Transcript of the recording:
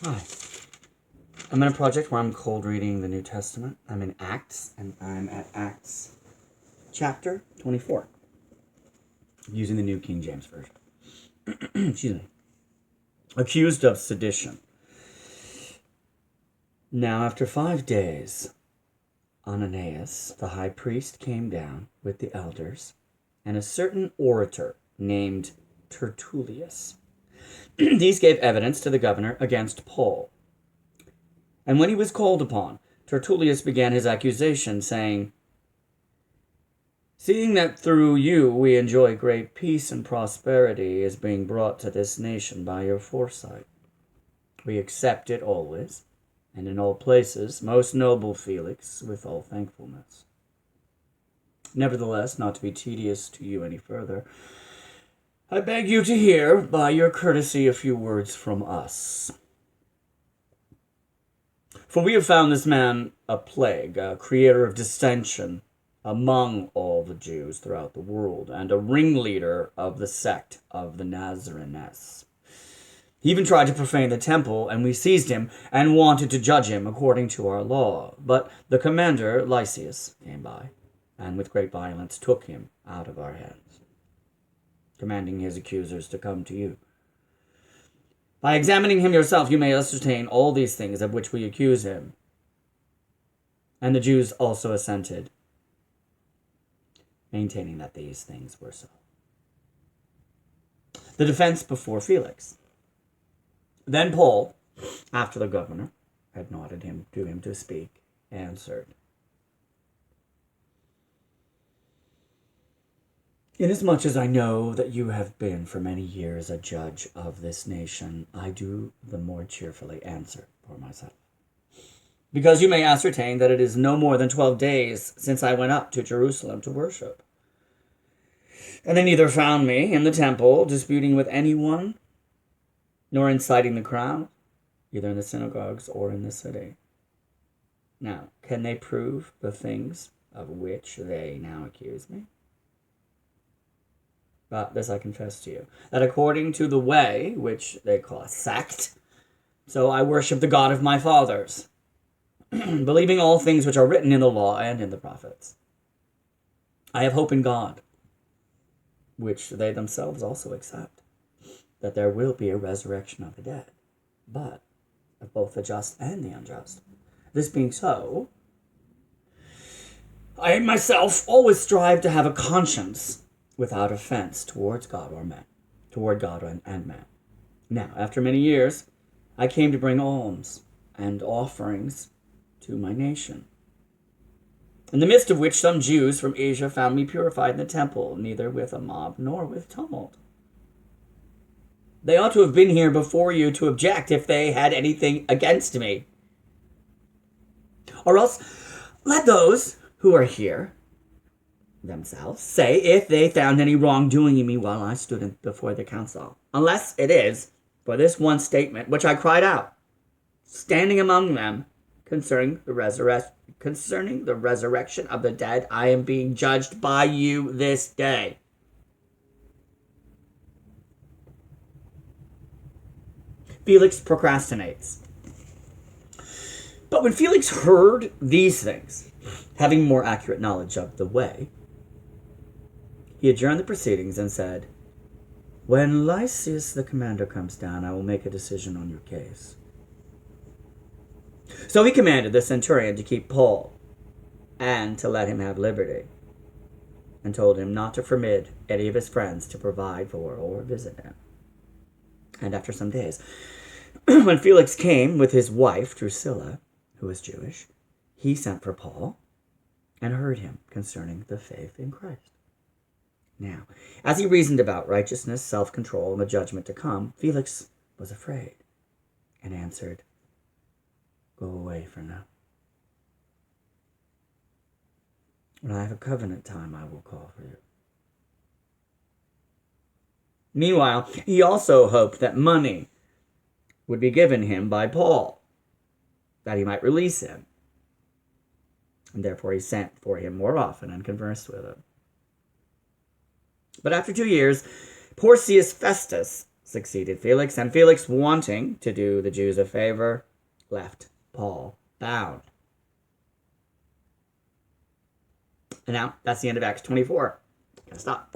Hi. I'm in a project where I'm cold reading the New Testament. I'm in Acts, and I'm at Acts chapter 24, using the New King James Version. Excuse me. Accused of sedition. Now, after 5 days, Ananias, the high priest, came down with the elders and a certain orator named Tertullius. These gave evidence to the governor against Paul. And when he was called upon, Tertullius began his accusation, saying, "Seeing that through you we enjoy great peace and prosperity is being brought to this nation by your foresight. We accept it always, and in all places, most noble Felix, with all thankfulness. Nevertheless, not to be tedious to you any further, I beg you to hear, by your courtesy, a few words from us. For we have found this man a plague, a creator of dissension among all the Jews throughout the world, and a ringleader of the sect of the Nazarenes. He even tried to profane the temple, and we seized him and wanted to judge him according to our law. But the commander, Lysias, came by, and with great violence took him out of our hands, commanding his accusers to come to you. By examining him yourself, you may ascertain all these things of which we accuse him." And the Jews also assented, maintaining that these things were so. The defense before Felix. Then Paul, after the governor had nodded to him to speak, answered, "Inasmuch as I know that you have been for many years a judge of this nation, I do the more cheerfully answer for myself. Because you may ascertain that it is no more than 12 days since I went up to Jerusalem to worship. And they neither found me in the temple disputing with anyone, nor inciting the crowd, either in the synagogues or in the city. Now, can they prove the things of which they now accuse me? But this I confess to you, that according to the way, which they call a sect, so I worship the God of my fathers, believing all things which are written in the law and in the prophets. I have hope in God, which they themselves also accept, that there will be a resurrection of the dead, but of both the just and the unjust. This being so, I myself always strive to have a conscience without offense towards God or man, toward God and man. Now, after many years, I came to bring alms and offerings to my nation, in the midst of which some Jews from Asia found me purified in the temple, neither with a mob nor with tumult. They ought to have been here before you to object if they had anything against me. Or else, let those who are here themselves say if they found any wrongdoing in me while I stood before the council, unless it is for this one statement which I cried out, standing among them, concerning the resurrection of the dead. I am being judged by you this day." Felix procrastinates. But when Felix heard these things, having more accurate knowledge of the way, he adjourned the proceedings and said, "When Lysias the commander comes down, I will make a decision on your case." So he commanded the centurion to keep Paul and to let him have liberty, and told him not to forbid any of his friends to provide for or visit him. And after some days, when Felix came with his wife Drusilla, who was Jewish, he sent for Paul and heard him concerning the faith in Christ. Now, as he reasoned about righteousness, self-control, and the judgment to come, Felix was afraid and answered, "Go away for now. When I have a covenant time, I will call for you." Meanwhile, he also hoped that money would be given him by Paul, that he might release him. And therefore he sent for him more often and conversed with him. But after 2 years, Porcius Festus succeeded Felix, and Felix, wanting to do the Jews a favor, left Paul bound. And now, that's the end of Acts 24. Gotta stop.